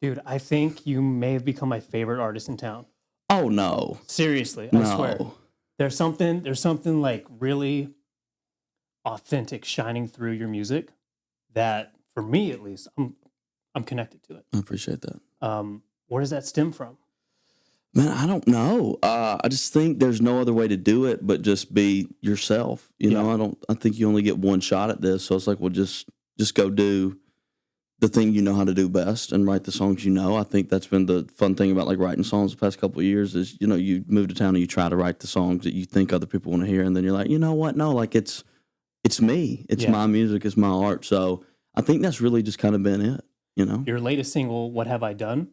Dude, I think you may have become my favorite artist in town. Oh no. Seriously, I swear. No. There's something like really authentic shining through your music that, for me at least, I'm connected to it. I appreciate that. Where does that stem from? Man, I don't know. I just think there's no other way to do it but just be yourself. You know, I think you only get one shot at this. So it's like, well, just go do the thing you know how to do best and write the songs you know. I think that's been the fun thing about like writing songs the past couple of years is, you know, you move to town and you try to write the songs that you think other people want to hear. And then you're like, you know what? No, like it's me. It's my music. It's my art. So I think that's really just kind of been it, you know? Your latest single, What Have I Done?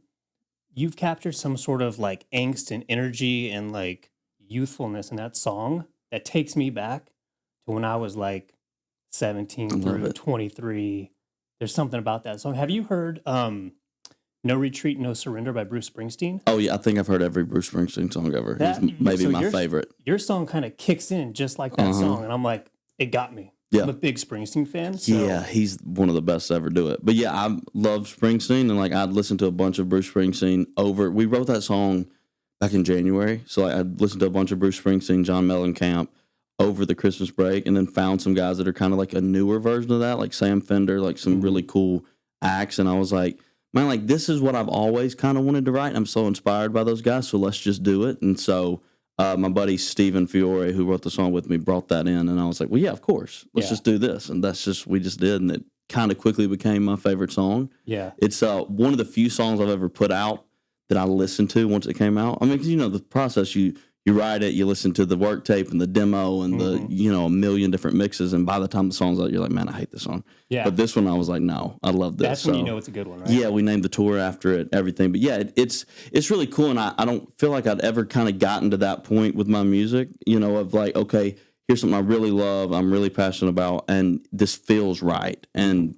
You've captured some sort of like angst and energy and like youthfulness in that song that takes me back to when I was like 17 through 23. There's something about that song. Have you heard No Retreat, No Surrender by Bruce Springsteen? Oh, yeah. I think I've heard every Bruce Springsteen song ever. He's maybe my favorite. Your song kind of kicks in just like that song. And I'm like, it got me. Yeah. I'm a big Springsteen fan. So. Yeah, he's one of the best to ever do it. But yeah, I love Springsteen. And like I'd listened to a bunch of Bruce Springsteen we wrote that song back in January. So like, I'd listened to a bunch of Bruce Springsteen, John Mellencamp over the Christmas break, and then found some guys that are kind of like a newer version of that, like Sam Fender, like some really cool acts. And I was like, man, like this is what I've always kind of wanted to write. I'm so inspired by those guys, so let's just do it. And so my buddy Steven Fiore, who wrote the song with me, brought that in, and I was like, well, yeah, of course, let's just do this. And we just did, and it kind of quickly became my favorite song. Yeah, it's one of the few songs I've ever put out that I listened to once it came out. I mean, 'cause you know the process, you write it, you listen to the work tape and the demo and the, you know, a million different mixes. And by the time the song's out, you're like, man, I hate this song. Yeah. But this one, I was like, no, I love this. That's when you know it's a good one, right? Yeah, we named the tour after it, everything. But yeah, it's really cool. And I don't feel like I'd ever kind of gotten to that point with my music, you know, of like, okay, here's something I really love, I'm really passionate about, and this feels right. And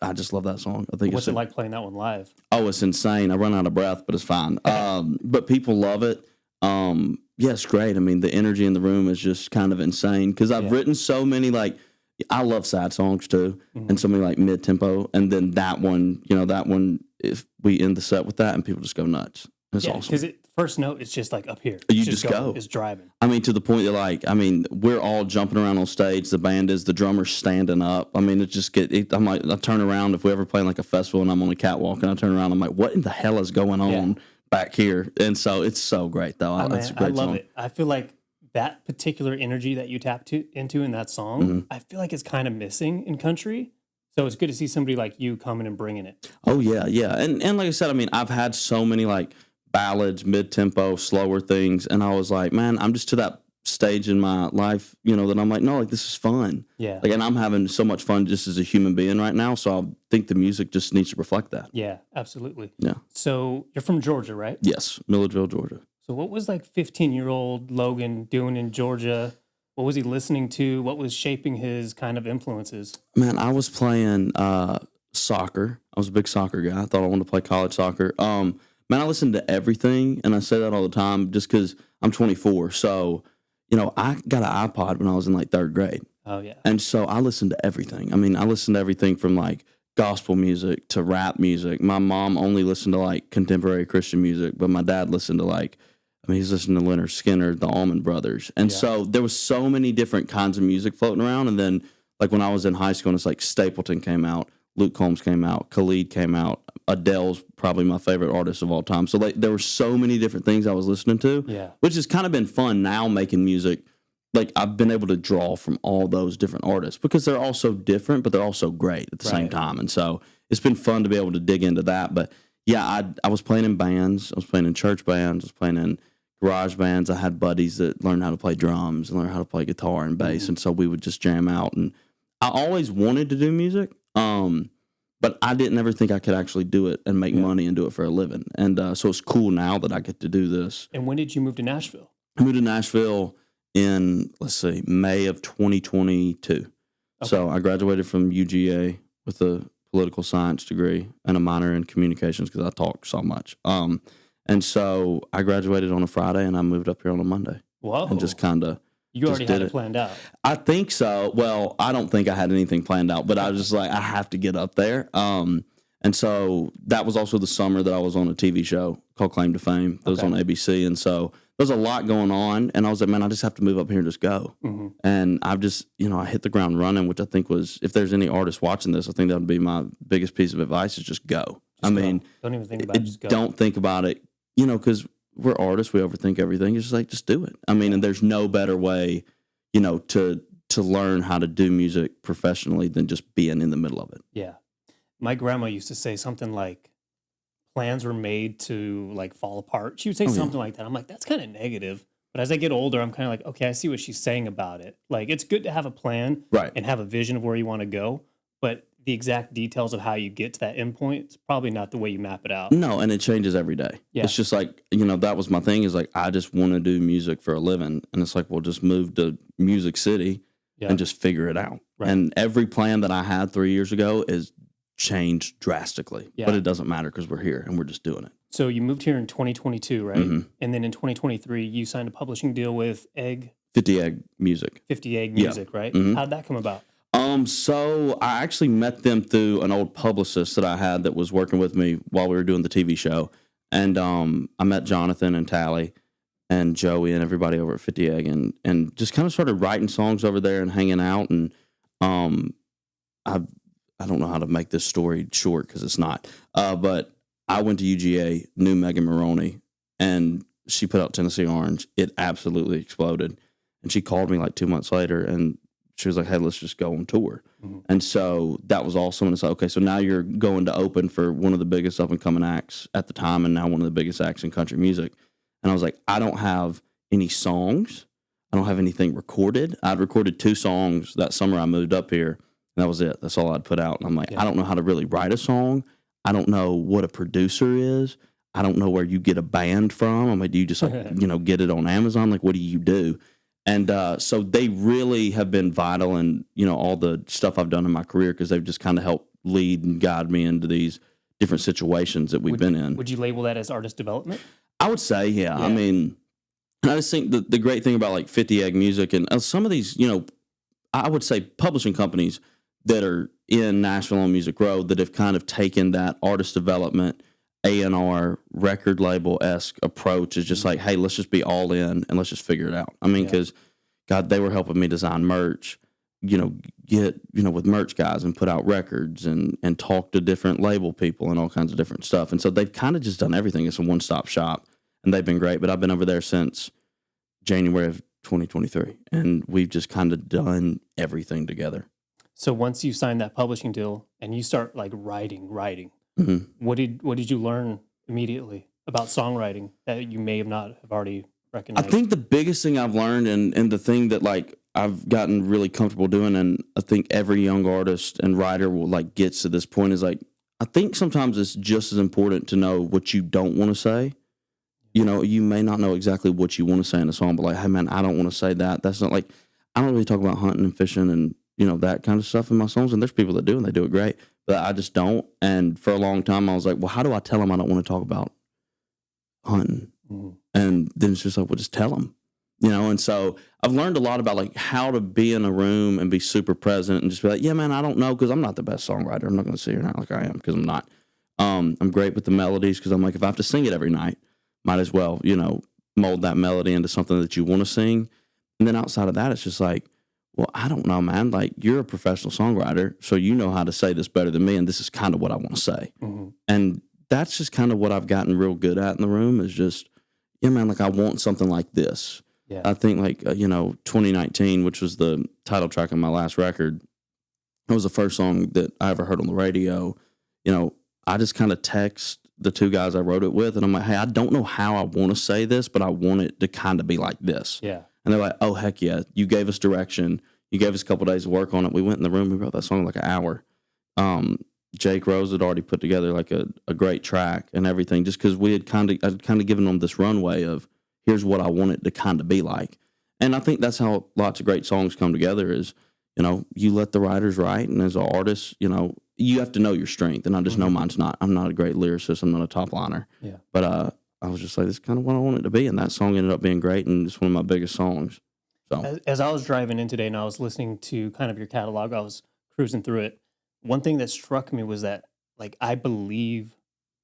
I just love that song. I think What's it like playing that one live? Oh, it's insane. I run out of breath, but it's fine. But people love it. Yeah, it's great. I mean, the energy in the room is just kind of insane because I've written so many, like, I love sad songs too, and so many like mid-tempo. And then that one, if we end the set with that and people just go nuts. It's awesome. Because first note, it's just like up here. You just go. It's driving. I mean, to the point that like, I mean, we're all jumping around on stage. The band is, the drummer's standing up. I mean, I'm like, I turn around if we ever play like a festival and I'm on a catwalk and I turn around, I'm like, what in the hell is going on back here? And so it's so great though. It's a great song. I love it. I feel like that particular energy that you tapped into in that song, I feel like it's kind of missing in country. So it's good to see somebody like you coming and bringing it. Oh yeah, yeah. And like I said, I mean, I've had so many like ballads, mid-tempo, slower things, and I was like, man, I'm just to that stage in my life, you know, that I'm like, no, like this is fun. Yeah. Like, and I'm having so much fun just as a human being right now. So I think the music just needs to reflect that. Yeah, absolutely. Yeah. So you're from Georgia, right? Yes, Milledgeville, Georgia. So what was like 15-year-old Logan doing in Georgia? What was he listening to? What was shaping his kind of influences? Man, I was playing soccer. I was a big soccer guy. I thought I wanted to play college soccer. Man, I listened to everything, and I say that all the time just because I'm 24. So, you know, I got an iPod when I was in like third grade. Oh, yeah. And so I listened to everything. I mean, I listened to everything from like gospel music to rap music. My mom only listened to like contemporary Christian music, but my dad listened to like, I mean, he's listening to Leonard Skinner, the Allman Brothers. And so there was so many different kinds of music floating around. And then like when I was in high school, and it's like Stapleton came out, Luke Combs came out, Khalid came out, Adele's probably my favorite artist of all time. So like there were so many different things I was listening to, which has kind of been fun now making music. Like I've been able to draw from all those different artists because they're all so different, but they're all so great at the same time. And so it's been fun to be able to dig into that. But yeah, I was playing in bands. I was playing in church bands. I was playing in garage bands. I had buddies that learned how to play drums and learned how to play guitar and bass. And so we would just jam out. And I always wanted to do music. But I didn't ever think I could actually do it and make money and do it for a living. And so it's cool now that I get to do this. And when did you move to Nashville? I moved to Nashville in, May of 2022. Okay. So I graduated from UGA with a political science degree and a minor in communications because I talk so much. And so I graduated on a Friday and I moved up here on a Monday. Whoa. And just kind of. You already had it planned out. I think so. Well, I don't think I had anything planned out, but I was just like, I have to get up there. And And so that was also the summer that I was on a TV show called Claim to Fame. That was on ABC. And so there's a lot going on. And I was like, man, I just have to move up here and just go. And I've just, I hit the ground running, which I think was, if there's any artists watching this, I think that would be my biggest piece of advice is just go. Don't even think about it. Just go. Don't think about it, because we're artists. We overthink everything. It's just like, just do it. And there's no better way, to learn how to do music professionally than just being in the middle of it. Yeah. My grandma used to say something like, plans were made to like fall apart. She would say something like that. I'm like, that's kind of negative. But as I get older, I'm kind of like, okay, I see what she's saying about it. Like, it's good to have a plan and have a vision of where you want to go. But the exact details of how you get to that endpoint, it's probably not the way you map it out. No, and it changes every day. Yeah. It's just like, that was my thing is like, I just want to do music for a living. And it's like, well, just move to Music City and just figure it out. Right. And every plan that I had 3 years ago is changed drastically. Yeah. But it doesn't matter because we're here and we're just doing it. So you moved here in 2022, right? And then in 2023, you signed a publishing deal with 50 Egg Music. 50 Egg Music, right? How did that come about? So I actually met them through an old publicist that I had that was working with me while we were doing the TV show. And I met Jonathan and Tally and Joey and everybody over at 50 Egg and just kind of started writing songs over there and hanging out. And I don't know how to make this story short because it's not. But I went to UGA, knew Megan Moroney, and she put out Tennessee Orange. It absolutely exploded. And she called me like 2 months later and she was like, hey, let's just go on tour. And so that was awesome. And it's like, okay, so now you're going to open for one of the biggest up and coming acts at the time and now one of the biggest acts in country music. And I was like, I don't have any songs. I don't have anything recorded. I'd recorded 2 songs that summer I moved up here. And that was it. That's all I'd put out. And I'm like, I don't know how to really write a song. I don't know what a producer is. I don't know where you get a band from. I'm like, do you just get it on Amazon? Like, what do you do? And so they really have been vital in, all the stuff I've done in my career because they've just kind of helped lead and guide me into these different situations that we've been in. Would you label that as artist development? I would say, yeah. I mean, and I just think the great thing about like 50 Egg Music and some of these, I would say publishing companies that are in Nashville on Music Road that have kind of taken that artist development, A&R, record label-esque approach is just like, hey, let's just be all in and let's just figure it out. I mean, because, God, they were helping me design merch, get, with merch guys and put out records and talk to different label people and all kinds of different stuff. And so they've kind of just done everything. It's a one-stop shop, and they've been great. But I've been over there since January of 2023, and we've just kind of done everything together. So once you sign that publishing deal and you start like writing, what did you learn immediately about songwriting that you may have not have already recognized? I think the biggest thing I've learned and the thing that like I've gotten really comfortable doing, and I think every young artist and writer will like gets to this point is like, I think sometimes it's just as important to know what you don't want to say. You may not know exactly what you want to say in a song, but like, hey man, I don't want to say that. That's not like, I don't really talk about hunting and fishing and that kind of stuff in my songs. And there's people that do, and they do it great, but I just don't. And for a long time, I was like, well, how do I tell them I don't want to talk about hunting? And then it's just like, well, just tell them, And so I've learned a lot about like how to be in a room and be super present and just be like, yeah, man, I don't know, because I'm not the best songwriter. I'm not going to sit here and act like I am, because I'm not. I'm great with the melodies because I'm like, if I have to sing it every night, might as well, mold that melody into something that you want to sing. And then outside of that, it's just like, well, I don't know, man. Like, you're a professional songwriter, so you know how to say this better than me, and this is kind of what I want to say. And that's just kind of what I've gotten real good at in the room is just, yeah, man, like, I want something like this. Yeah. I think, like, 2019, which was the title track of my last record, it was the first song that I ever heard on the radio. I just kind of text the 2 guys I wrote it with, and I'm like, hey, I don't know how I want to say this, but I want it to kind of be like this. Yeah. And they're like, oh, heck yeah. You gave us direction. You gave us a couple days to work on it. We went in the room. We wrote that song in like an hour. Jake Rose had already put together like a great track and everything just because I'd kind of given them this runway of here's what I want it to kind of be like. And I think that's how lots of great songs come together is, you let the writers write. And as an artist, you have to know your strength. And I just know mine's not. I'm not a great lyricist. I'm not a top liner. Yeah. But I was just like, this is kind of what I want it to be. And that song ended up being great, and it's one of my biggest songs. So as I was driving in today and I was listening to kind of your catalog, I was cruising through it. One thing that struck me was that like I believe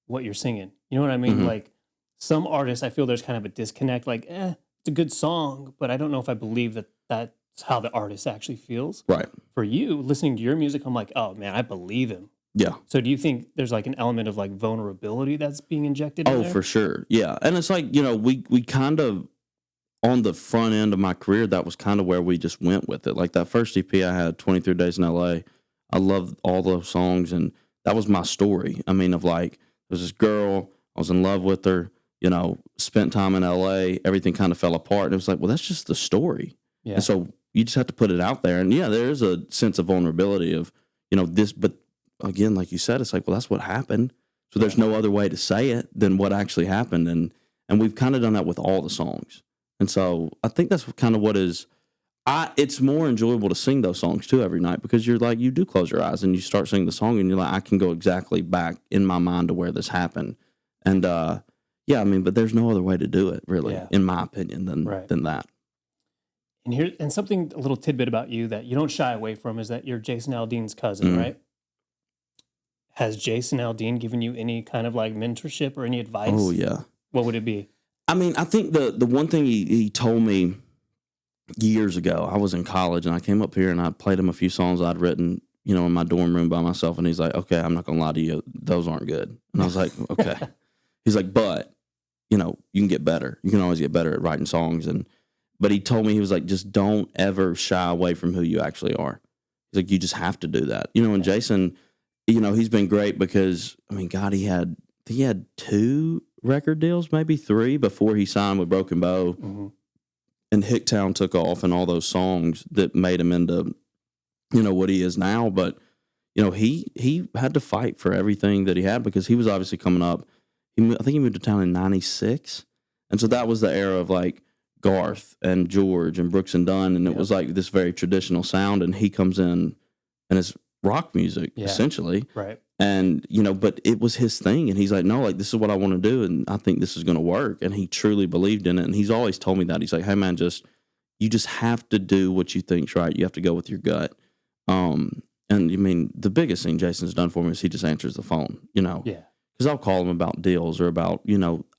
what you're singing. You know what I mean? Like some artists, I feel there's kind of a disconnect. Like, it's a good song, but I don't know if I believe that that's how the artist actually feels. Right. For you, listening to your music, I'm like, oh man, I believe him. Yeah. So do you think there's like an element of like vulnerability that's being injected in Oh, there? for sure. Yeah. And it's like, we kind of, on the front end of my career, that was kind of where we just went with it. Like that first EP I had, 23 Days in LA, I loved all those songs. And that was my story. I mean, of like, there was this girl, I was in love with her, spent time in LA, everything kind of fell apart. And it was like, well, that's just the story. Yeah. And so you just have to put it out there. And yeah, there is a sense of vulnerability of, this, but again, like you said, it's like, well, that's what happened. So there's no other way to say it than what actually happened. And we've kind of done that with all the songs. And so I think that's kind of what is, it's more enjoyable to sing those songs too every night, because you're like, you do close your eyes and you start singing the song and you're like, I can go exactly back in my mind to where this happened. And yeah, I mean, but there's no other way to do it really, in my opinion, than that. And something, a little tidbit about you that you don't shy away from is that you're Jason Aldean's cousin, right? Has Jason Aldean given you any kind of like mentorship or any advice? Oh yeah. What would it be? I mean, I think the one thing he told me years ago, I was in college and I came up here and I played him a few songs I'd written, in my dorm room by myself. And he's like, okay, I'm not going to lie to you. Those aren't good. And I was like, okay. He's like, but, you can get better. You can always get better at writing songs. But he told me, he was like, just don't ever shy away from who you actually are. He's like, you just have to do that. And Jason, he's been great because, I mean, God, he had 2 record deals, maybe 3 before he signed with Broken Bow. And Hicktown took off and all those songs that made him into, what he is now. But, he had to fight for everything that he had because he was obviously coming up. I think he moved to town in 96. And so that was the era of like Garth and George and Brooks and Dunn. And it was like this very traditional sound. And he comes in and it's rock music, essentially. Right. And, but it was his thing. And he's like, no, like, this is what I want to do. And I think this is going to work. And he truly believed in it. And he's always told me that. He's like, hey, man, you just have to do what you think's right. You have to go with your gut. And I mean, the biggest thing Jason's done for me is he just answers the phone, Yeah. Because I'll call him about deals or about,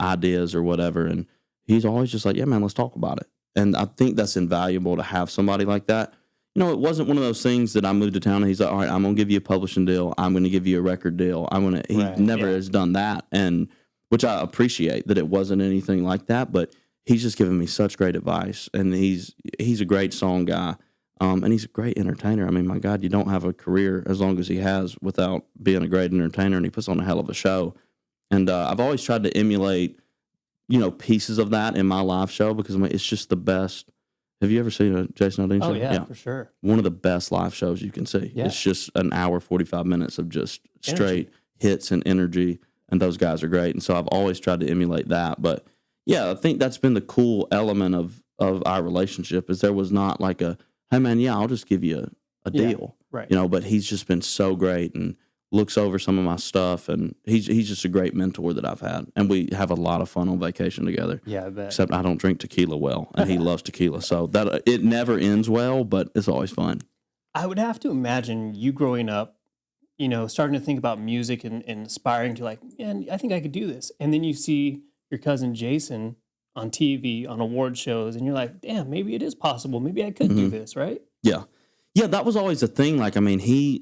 ideas or whatever. And he's always just like, yeah, man, let's talk about it. And I think that's invaluable to have somebody like that. It wasn't one of those things that I moved to town and he's like, all right, I'm going to give you a publishing deal. I'm going to give you a record deal. He never has done that. And which I appreciate that it wasn't anything like that, but he's just given me such great advice. And he's a great song guy. And he's a great entertainer. I mean, my God, you don't have a career as long as he has without being a great entertainer. And he puts on a hell of a show. And I've always tried to emulate, pieces of that in my live show because it's just the best. Have you ever seen a Jason Aldean show? Oh, yeah, for sure. One of the best live shows you can see. Yeah. It's just an hour, 45 minutes of just straight hits and energy, and those guys are great. And so I've always tried to emulate that. But, yeah, I think that's been the cool element of our relationship is there was not like a, hey, man, yeah, I'll just give you a deal. Right. But he's just been so great and looks over some of my stuff, and he's just a great mentor that I've had, and we have a lot of fun on vacation together. Yeah, I bet. Except I don't drink tequila well, and he loves tequila, so that it never ends well, but it's always fun. I would have to imagine you growing up, starting to think about music and aspiring to like, man, I think I could do this, and then you see your cousin Jason on TV on award shows, and you're like, damn, maybe it is possible. Maybe I could do this, right? Yeah. Yeah, that was always a thing. Like, I mean,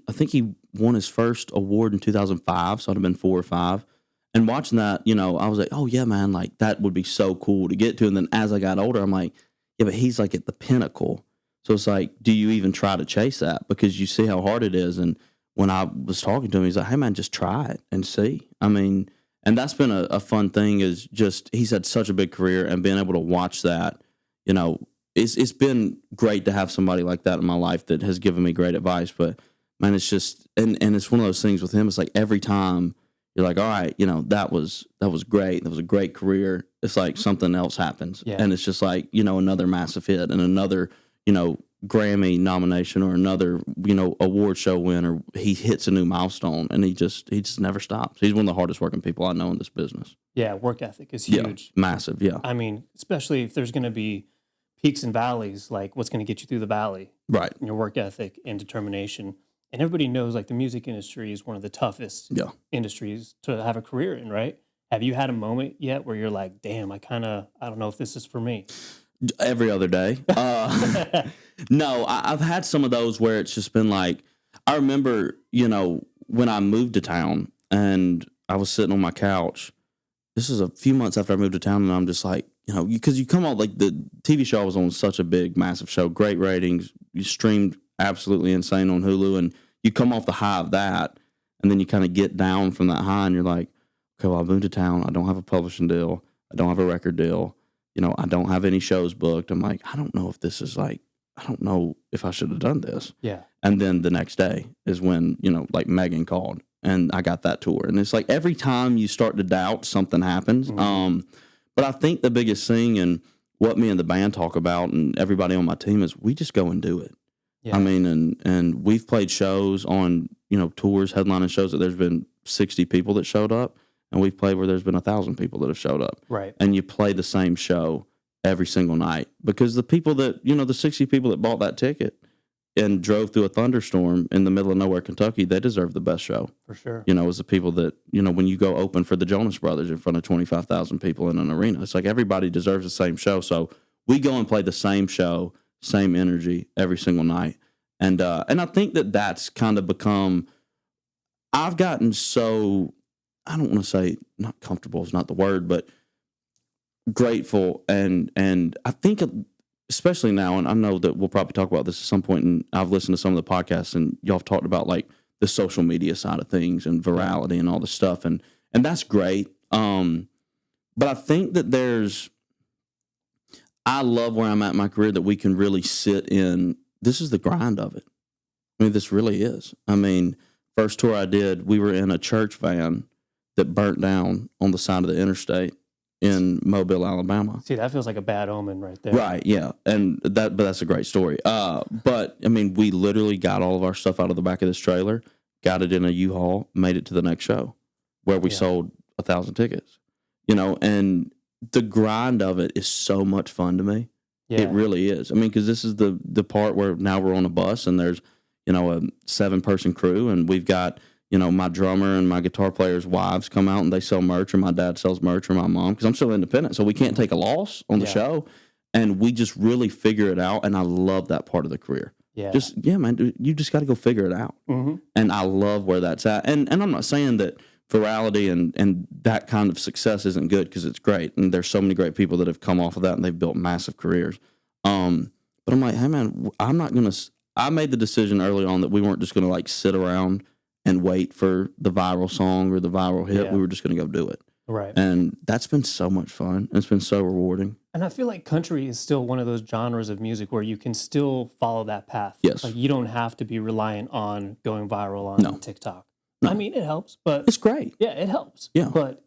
I think he won his first award in 2005, so I'd have been 4 or 5. And watching that, I was like, oh, yeah, man, like, that would be so cool to get to. And then as I got older, I'm like, yeah, but he's, like, at the pinnacle. So it's like, do you even try to chase that? Because you see how hard it is. And when I was talking to him, he's like, hey, man, just try it and see. I mean, and that's been a fun thing is just he's had such a big career and being able to watch that, it's been great to have somebody like that in my life that has given me great advice. But man, it's just and it's one of those things with him. It's like every time you're like, all right, that was great. That was a great career. It's like something else happens, and it's just like another massive hit and another Grammy nomination or another award show win, or he hits a new milestone, and he just never stops. He's one of the hardest working people I know in this business. Yeah, work ethic is huge. Yeah, massive. Yeah, I mean, especially if there's going to be peaks and valleys, like what's going to get you through the valley, right? Your work ethic and determination. And everybody knows like the music industry is one of the toughest Yeah. industries to have a career in, right? Have you had a moment yet where you're like, damn, I don't know if this is for me? Every other day. No, I've had some of those where it's just been like, I remember, when I moved to town and I was sitting on my couch. This is a few months after I moved to town, and I'm just like, because you come on, like the TV show was on such a big, massive show, great ratings, you streamed absolutely insane on Hulu, and you come off the high of that, and then you kind of get down from that high, and you're like, okay, well, I moved to town, I don't have a publishing deal, I don't have a record deal, I don't have any shows booked. I'm like, I don't know if this is like, I don't know if I should have done this. Yeah. And then the next day is when, like Megan called and I got that tour. And it's like every time you start to doubt, something happens. Mm-hmm. But I think the biggest thing and what me and the band talk about and everybody on my team is we just go and do it. Yeah. I mean, and we've played shows on, tours, headlining shows that there's been 60 people that showed up. And we've played where there's been 1,000 people that have showed up. Right. And you play the same show every single night because the people that, the 60 people that bought that ticket and drove through a thunderstorm in the middle of nowhere, Kentucky, they deserve the best show. For sure. As the people that, when you go open for the Jonas Brothers in front of 25,000 people in an arena, it's like everybody deserves the same show. So we go and play the same show, same energy every single night. And I think that that's kind of become, I've gotten so, I don't want to say not comfortable is not the word, but grateful. And I think especially now, and I know that we'll probably talk about this at some point, and I've listened to some of the podcasts and y'all have talked about like the social media side of things and virality and all this stuff. And that's great. But I think that I love where I'm at in my career that we can really sit in. This is the grind of it. I mean, this really is. I mean, first tour I did, we were in a church van that burnt down on the side of the interstate in Mobile, Alabama. See, that feels like a bad omen right there. Right, yeah. But that's a great story. But I mean, we literally got all of our stuff out of the back of this trailer, got it in a U-Haul, made it to the next show where we sold 1,000 tickets. And the grind of it is so much fun to me. Yeah. It really is. I mean, because this is the part where now we're on a bus and there's, a 7-person crew and we've got, my drummer and my guitar player's wives come out and they sell merch, or my dad sells merch, or my mom, because I'm still independent, so we can't take a loss on the show. And we just really figure it out, and I love that part of the career. Yeah. Man, you just got to go figure it out. Mm-hmm. And I love where that's at. And I'm not saying that virality and that kind of success isn't good, because it's great. And there's so many great people that have come off of that and they've built massive careers. But I'm like, hey, man, I made the decision early on that we weren't just going to like sit around and wait for the viral song or the viral hit. Yeah. We were just going to go do it. Right. And that's been so much fun. It's been so rewarding. And I feel like country is still one of those genres of music where you can still follow that path. Yes. Like you don't have to be reliant on going viral on TikTok. No. I mean, it helps, but it's great. Yeah, it helps. Yeah. But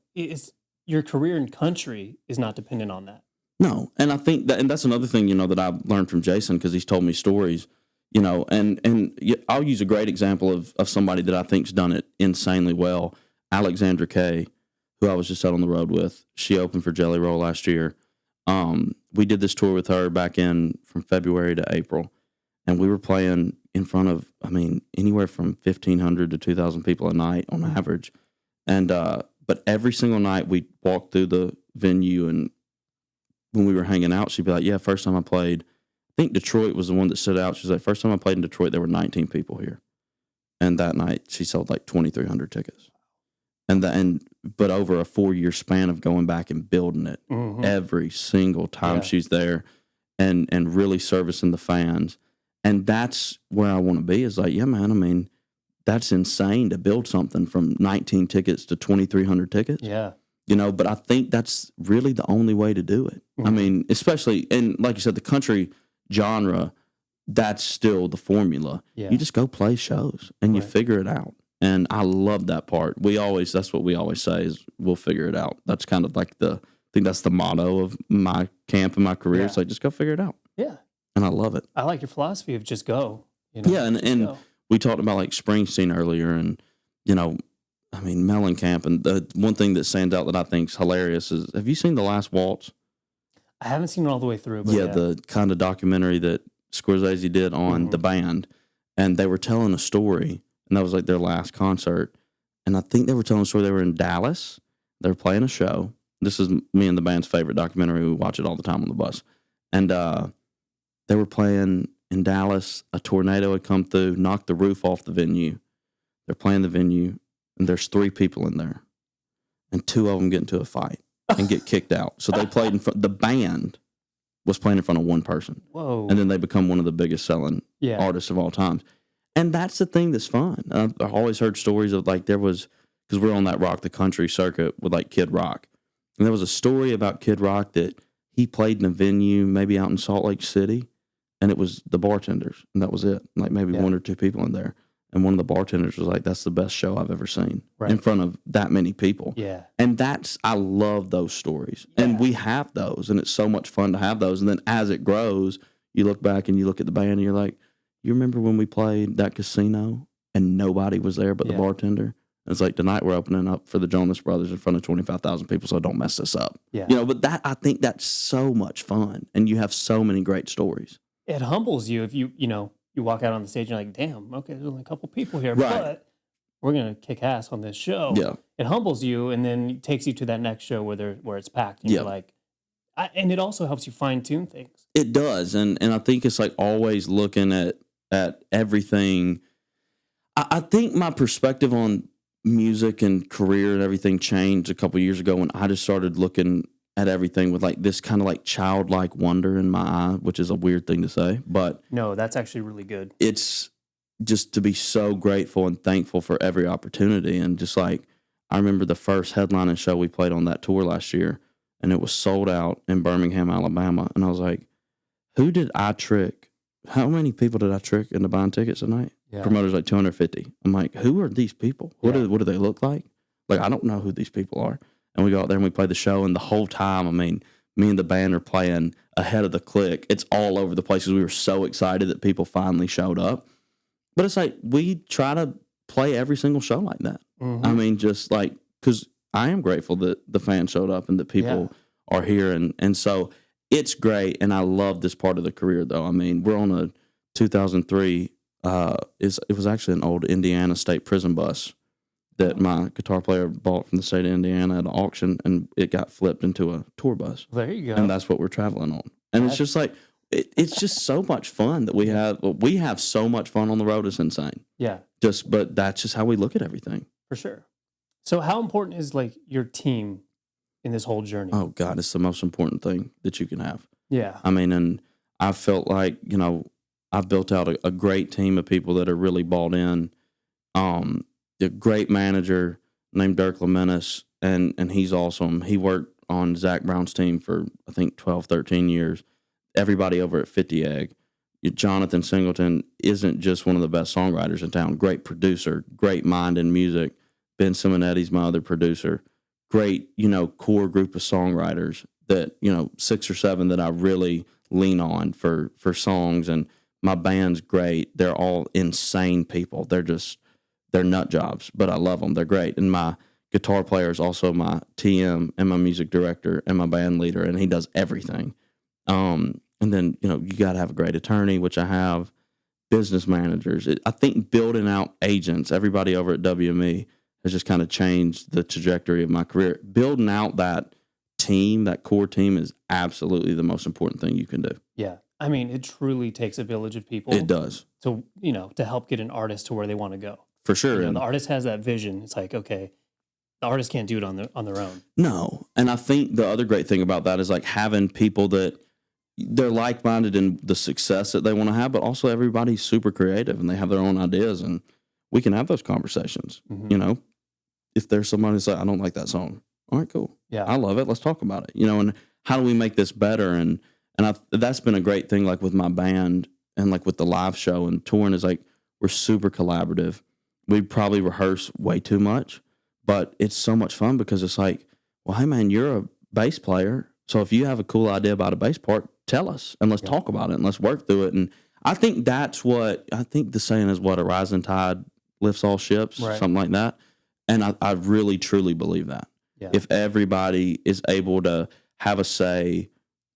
your career in country is not dependent on that. No. And I think and that's another thing, that I've learned from Jason, because he's told me stories. And I'll use a great example of somebody that I think's done it insanely well. Alexandra Kay, who I was just out on the road with. She opened for Jelly Roll last year. We did this tour with her back from February to April, and we were playing in front of, anywhere from 1,500 to 2,000 people a night on average. And but every single night we walked through the venue, and when we were hanging out, she'd be like, "Yeah, first time I played, I think Detroit was the one that stood out." She's like, "First time I played in Detroit, there were 19 people here." And that night, she sold like 2,300 tickets. But over a 4-year span of going back and building it every single time she's there and really servicing the fans. And that's where I want to be, is like, yeah, man, that's insane to build something from 19 tickets to 2,300 tickets. Yeah. But I think that's really the only way to do it. Mm-hmm. Especially, and like you said, the country genre, that's still the formula. Yeah. You just go play shows and you figure it out. And I love that part. That's what we always say, is we'll figure it out. That's kind of like I think that's the motto of my camp and my career. Yeah. It's like, just go figure it out. Yeah. And I love it. I like your philosophy of just go. Yeah. And we talked about like Springsteen earlier, and, Mellencamp. And the one thing that stands out that I think is hilarious is, have you seen The Last Waltz? I haven't seen it all the way through. But the kind of documentary that Scorsese did on the band. and they were telling a story, and that was like their last concert. And I think they were telling a story. They were in Dallas. They were playing a show. This is me and the band's favorite documentary. We watch it all the time on the bus. And they were playing in Dallas. A tornado had come through, knocked the roof off the venue. They're playing the venue, and there's 3 people in there. And 2 of them get into a fight and get kicked out. So they played in front. The band was playing in front of 1 person. Whoa. And then they become one of the biggest selling artists of all time. And that's the thing that's fun. I've always heard stories of like there was, because we're on that Rock the Country circuit with like Kid Rock. And there was a story about Kid Rock that he played in a venue maybe out in Salt Lake City, and it was the bartenders, and that was it. Like maybe 1 or 2 people in there. And one of the bartenders was like, that's the best show I've ever seen in front of that many people. Yeah. And I love those stories. Yeah. And we have those, and it's so much fun to have those. And then as it grows, you look back and you look at the band and you're like, you remember when we played that casino and nobody was there but the bartender? And it's like, tonight we're opening up for the Jonas Brothers in front of 25,000 people, so don't mess this up. Yeah. But I think that's so much fun, and you have so many great stories. It humbles you if you walk out on the stage and you're like, damn, okay, there's only a couple people here, Right. but we're going to kick ass on this show. Yeah. It humbles you, and then it takes you to that next show where it's packed. And you're like, and it also helps you fine tune things. It does. And I think it's like always looking at everything. I think my perspective on music and career and everything changed a couple years ago when I just started looking at everything with like this kind of like childlike wonder in my eye, which is a weird thing to say, but no, that's actually really good. It's just to be so grateful and thankful for every opportunity. And just like, I remember the first headlining show we played on that tour last year, and it was sold out in Birmingham, Alabama. And I was like, who did I trick? How many people did I trick into buying tickets tonight? Yeah. Promoters like 250. I'm like, who are these people? What do they look like? Like, I don't know who these people are. And we go out there and we play the show, and the whole time, I mean, me and the band are playing ahead of the click. It's all over the place because we were so excited that people finally showed up. But it's like, we try to play every single show like that. Mm-hmm. I mean, just like, because I am grateful that the fans showed up and that people are here. And so it's great. And I love this part of the career, though. I mean, we're on a 2003, it was actually an old Indiana State Prison bus that my guitar player bought from the state of Indiana at an auction, and it got flipped into a tour bus. There you go. And that's what we're traveling on. And it's just like, it's just so much fun that we have so much fun on the road. It's insane. Yeah. But that's just how we look at everything. For sure. So how important is like your team in this whole journey? Oh God, it's the most important thing that you can have. Yeah. I mean, and I felt like, I've built out a great team of people that are really bought in. A great manager named Dirk Lamentis, and he's awesome. He worked on Zach Brown's team for, I think, 12, 13 years. Everybody over at 50 Egg. Jonathan Singleton isn't just one of the best songwriters in town. Great producer, great mind in music. Ben Simonetti's my other producer. Great, core group of songwriters that, 6 or 7 that I really lean on for songs. And my band's great. They're all insane people. They're nut jobs, but I love them. They're great. And my guitar player is also my TM and my music director and my band leader, and he does everything. And then, you got to have a great attorney, which I have, business managers. I think building out agents, everybody over at WME has just kind of changed the trajectory of my career. Building out that team, that core team, is absolutely the most important thing you can do. Yeah. I mean, it truly takes a village of people. It does. To help get an artist to where they want to go. For sure. The artist has that vision. It's like, okay, the artist can't do it on their own. No. And I think the other great thing about that is like having people that they're like-minded in the success that they want to have, but also everybody's super creative and they have their own ideas, and we can have those conversations. Mm-hmm. If there's somebody that's like, I don't like that song. All right, cool. Yeah. I love it. Let's talk about it. And how do we make this better? And that's been a great thing, like with my band and like with the live show and touring, is like we're super collaborative. We probably rehearse way too much, but it's so much fun because it's like, well, hey man, you're a bass player. So if you have a cool idea about a bass part, tell us and let's talk about it and let's work through it. And I think the saying is what, a rising tide lifts all ships, something like that. And I really, truly believe that. Yeah. If everybody is able to have a say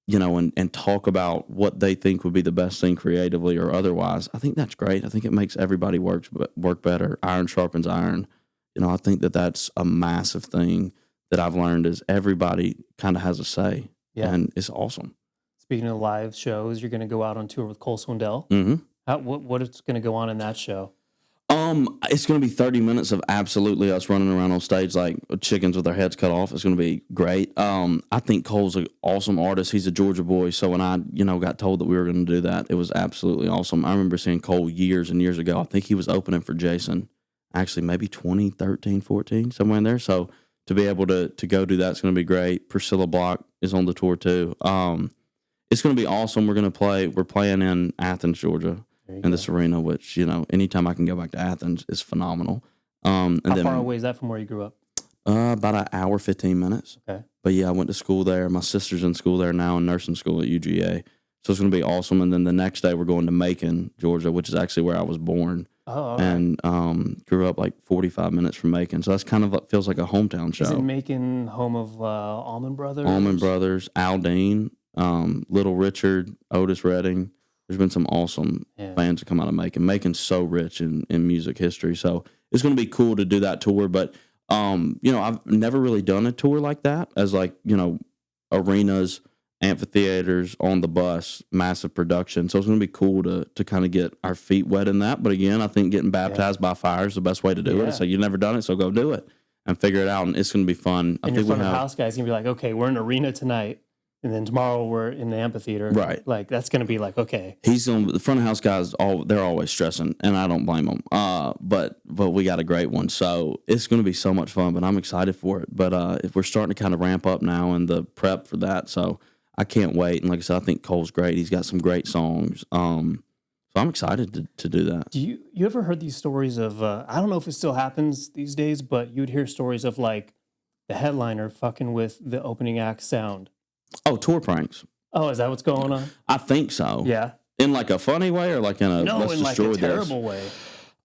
and talk about what they think would be the best thing creatively or otherwise. I think that's great. I think it makes everybody work better. Iron sharpens iron. I think that's a massive thing that I've learned is everybody kind of has a say, and it's awesome. Speaking of live shows, you're going to go out on tour with Cole Swindell. Mm-hmm. What is going to go on in that show? It's going to be 30 minutes of absolutely us running around on stage like chickens with our heads cut off. It's going to be great. I think Cole's an awesome artist. He's a Georgia boy. So when I, got told that we were going to do that, it was absolutely awesome. I remember seeing Cole years and years ago. I think he was opening for Jason, actually maybe 2013, 14, somewhere in there. So to be able to go do that is going to be great. Priscilla Block is on the tour too. It's going to be awesome. We're playing in Athens, Georgia. In this arena, which, anytime I can go back to Athens is phenomenal. How far away is that from where you grew up? About an hour, 15 minutes. Okay. But yeah, I went to school there. My sister's in school there now in nursing school at UGA. So it's going to be awesome. And then the next day we're going to Macon, Georgia, which is actually where I was born. Oh, and grew up like 45 minutes from Macon. So that's kind of feels like a hometown show. Is it Macon, home of Almond Brothers? Almond Brothers, Aldean, Little Richard, Otis Redding. There's been some awesome bands that come out of Macon. Macon's so rich in music history. So it's going to be cool to do that tour. But, I've never really done a tour like that as arenas, amphitheaters, on the bus, massive production. So it's going to be cool to kind of get our feet wet in that. But again, I think getting baptized by fire is the best way to do it. So you've never done it, so go do it and figure it out. And it's going to be fun. And your front of house guy's going to be like, okay, we're in an arena tonight. And then tomorrow we're in the amphitheater. Right. Like, that's going to be like, okay. The front of house guys, they're always stressing, and I don't blame them. But we got a great one. So it's going to be so much fun, but I'm excited for it. But if we're starting to kind of ramp up now in the prep for that, so I can't wait. And like I said, I think Cole's great. He's got some great songs. So I'm excited to do that. Do you ever heard these stories of, I don't know if it still happens these days, but you'd hear stories of like the headliner fucking with the opening act sound? Oh, tour pranks. Oh, is that what's going on? I think so. Yeah. In like a funny way or like in a no, let's in like destroy a terrible this? way.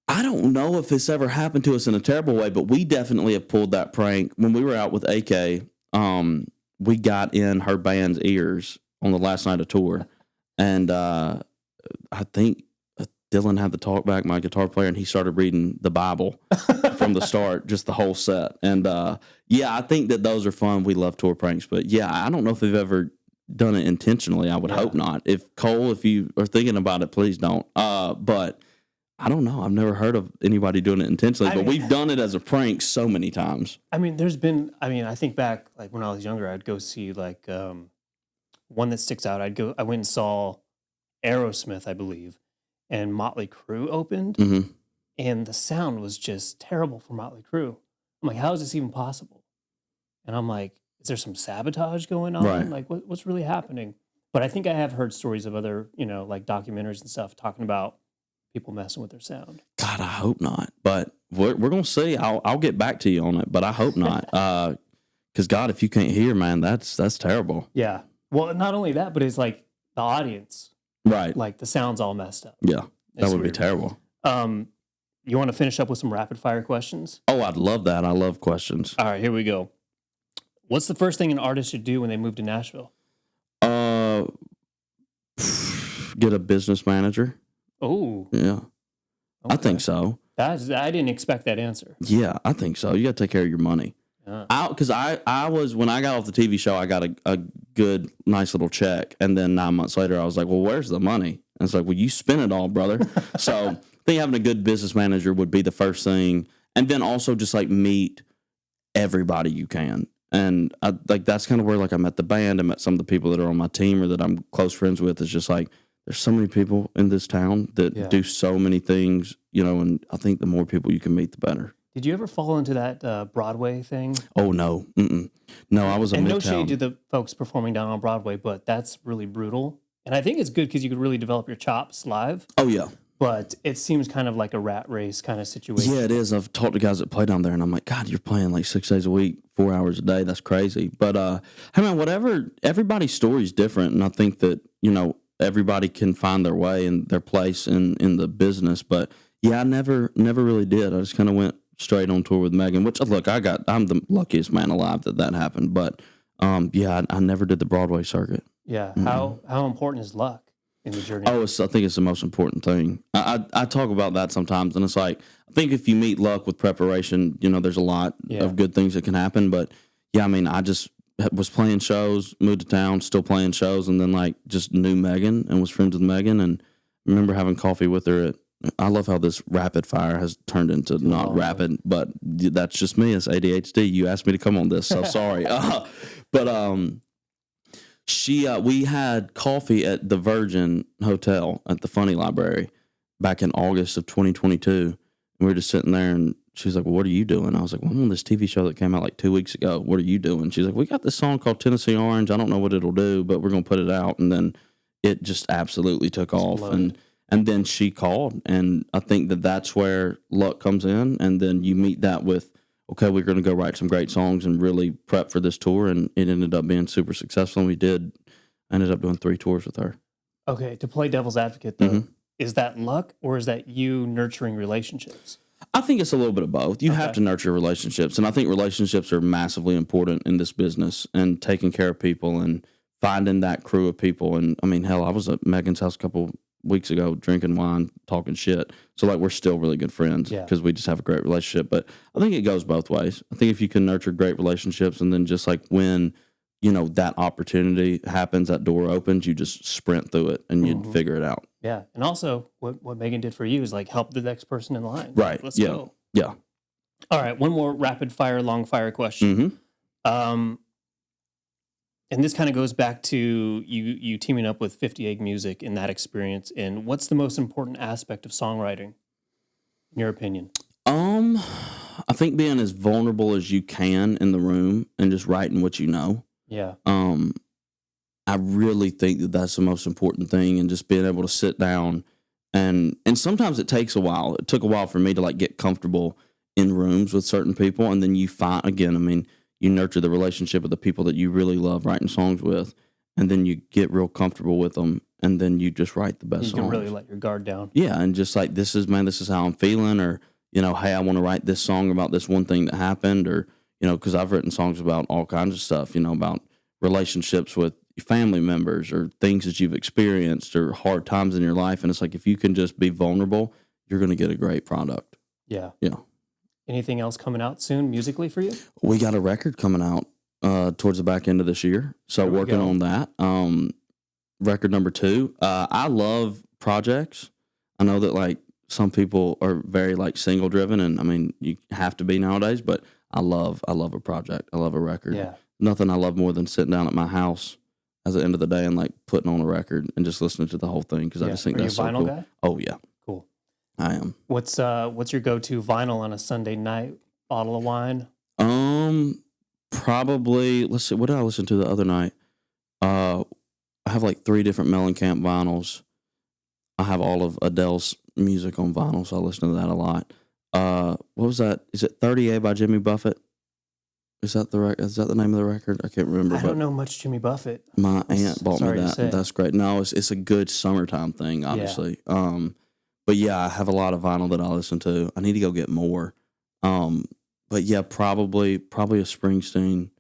I don't know if this ever happened to us in a terrible way, but we definitely have pulled that prank. When we were out with AK, we got in her band's ears on the last night of tour. And I think Dylan had the talk back, my guitar player, and he started reading the Bible from the start, just the whole set. And I think that those are fun. We love tour pranks. But yeah, I don't know if we've ever done it intentionally. I would hope not. If Cole, if you are thinking about it, please don't. But I don't know. I've never heard of anybody doing it intentionally, but we've done it as a prank so many times. I mean, I think back, like when I was younger, I'd go see like one that sticks out. I went and saw Aerosmith, I believe, and Motley Crue opened, and the sound was just terrible for Motley Crue. I'm like, how is this even possible? And I'm like, is there some sabotage going on? Right. Like, what's really happening? But I think I have heard stories of other, like documentaries and stuff talking about people messing with their sound. God, I hope not. But we're going to see. I'll get back to you on it, but I hope not. Because, God, if you can't hear, man, that's terrible. Yeah. Well, not only that, but it's like the audience. Right. Like the sound's all messed up. Yeah. That would weird. be terrible. You want to finish up with some rapid fire questions? Oh, I'd love that. I love questions. All right, here we go. What's the first thing an artist should do when they move to Nashville? Get a business manager. Oh. Yeah. Okay. I think so. I didn't expect that answer. Yeah, I think so. You got to take care of your money. Because I was, when I got off the TV show, I got a good, nice little check. And then 9 months later, I was like, well, where's the money? And it's like, well, you spent it all, brother. So I think having a good business manager would be the first thing. And then also just like meet everybody you can. And that's kind of where like I met the band. I met some of the people that are on my team or that I'm close friends with. It's just like, there's so many people in this town that do so many things, and I think the more people you can meet, the better. Did you ever fall into that Broadway thing? Oh, no. No, I was a And Midtown. no shade to the folks performing down on Broadway, but that's really brutal. And I think it's good because you could really develop your chops live. Oh, yeah. But it seems kind of like a rat race kind of situation. Yeah, it is. I've talked to guys that play down there, and I'm like, God, you're playing like 6 days a week, 4 hours a day. That's crazy. But, hey, man, everybody's story is different. And I think that, everybody can find their way and their place in the business. But, yeah, I never really did. I just kind of went straight on tour with Megan, which, look, I'm the luckiest man alive that happened. But, I never did the Broadway circuit. Yeah. Mm-mm. How important is luck in the journey? Oh, I think it's the most important thing. I talk about that sometimes, and it's like I think if you meet luck with preparation, there's a lot Yeah. of good things that can happen. But yeah, I mean, I just was playing shows, moved to town, still playing shows, and then like just knew Megan and was friends with Megan, and remember having coffee with her at. I love how this rapid fire has turned into not rapid, but that's just me. It's ADHD. You asked me to come on this, so sorry. But we had coffee at the Virgin Hotel at the Funny Library back in August of 2022. And we were just sitting there, and she was like, well, what are you doing? I was like, well, I'm on this TV show that came out like 2 weeks ago. What are you doing? She's like, we got this song called Tennessee Orange. I don't know what it'll do, but we're going to put it out. And then it just absolutely took off. And then she called, and I think that's where luck comes in. And then you meet that with, okay, we're going to go write some great songs and really prep for this tour. And it ended up being super successful. And I ended up doing 3 tours with her. Okay, to play devil's advocate, though, is that luck or is that you nurturing relationships? I think it's a little bit of both. You have to nurture relationships. And I think relationships are massively important in this business, and taking care of people and finding that crew of people. And I mean, hell, I was at Megan's house a couple weeks ago drinking wine, talking shit. So like we're still really good friends because we just have a great relationship. But I think it goes both ways. I think if you can nurture great relationships, and then just like when that opportunity happens, that door opens, you just sprint through it and you figure it out. Yeah. And also what Megan did for you is like help the next person in line. Right. Let's go. Yeah. All right. One more rapid fire, long fire question. And this kind of goes back to you teaming up with 50 Egg Music in that experience. And what's the most important aspect of songwriting, in your opinion? I think being as vulnerable as you can in the room and just writing what you know. Yeah. I really think that's the most important thing, and just being able to sit down and sometimes it takes a while. It took a while for me to like get comfortable in rooms with certain people, and then you find again. I mean, you nurture the relationship with the people that you really love writing songs with, and then you get real comfortable with them, and then you just write the best songs. You can really let your guard down. Yeah, and just like this is how I'm feeling, or hey, I want to write this song about this one thing that happened, or because I've written songs about all kinds of stuff, about relationships with family members or things that you've experienced or hard times in your life, and it's like if you can just be vulnerable, you're going to get a great product. Yeah. Yeah. Anything else coming out soon musically for you? We got a record coming out towards the back end of this year. So working on that. Record number 2. I love projects. I know that like some people are very like single driven, and I mean you have to be nowadays, but I love a project. I love a record. Yeah. Nothing I love more than sitting down at my house at the end of the day and like putting on a record and just listening to the whole thing, because I just think that's so cool. Are you a vinyl guy? Oh yeah. Cool. I am. What's your go-to vinyl on a Sunday night? Bottle of wine? Probably, let's see, what did I listen to the other night? I have like 3 different Mellencamp vinyls. I have all of Adele's music on vinyl, so I listen to that a lot. What was that? Is it 30A by Jimmy Buffett? Is that the name of the record? I can't remember. I don't know much Jimmy Buffett. My aunt bought me that. That's great. No, it's a good summertime thing, obviously. Yeah. But yeah, I have a lot of vinyl that I listen to. I need to go get more. But yeah, probably a Springsteen.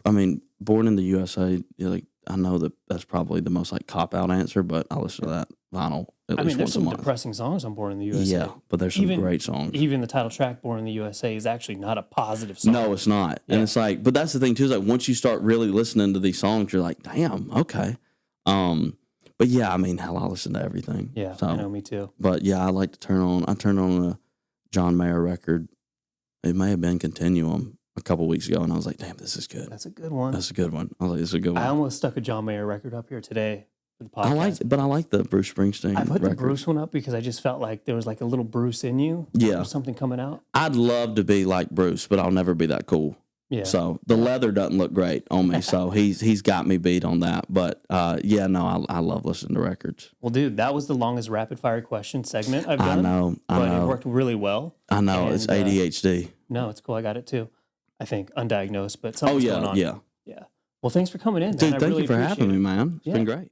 I mean, Born in the USA, like I know that's probably the most like cop out answer, but I listen to that vinyl at least once a month. There's some depressing songs on Born in the USA. Yeah, but there's some great songs. Even the title track, Born in the USA, is actually not a positive song. No, it's not. Yeah. And it's like, but that's the thing too, is like once you start really listening to these songs, you're like, damn, okay. But yeah, I mean, hell, I listen to everything. Yeah, I know, me too. But yeah, I like to turn on a John Mayer record. It may have been Continuum a couple weeks ago, and I was like, damn, this is good. That's a good one. That's a good one. I was like, this is a good one. I almost stuck a John Mayer record up here today for the podcast. I like the Bruce Springsteen I put record. The Bruce one up because I just felt like there was like a little Bruce in you. Yeah. Or something coming out. I'd love to be like Bruce, but I'll never be that cool. Yeah. So the leather doesn't look great on me, so he's got me beat on that. But yeah, no, I love listening to records. Well, dude, that was the longest rapid fire question segment I've done. I know. But it worked really well. I know. And, it's ADHD. No, it's cool. I got it too. I think undiagnosed, but something's going on. Yeah. Yeah. Well, thanks for coming in, man. Dude, thank you for having me, man. It's been great.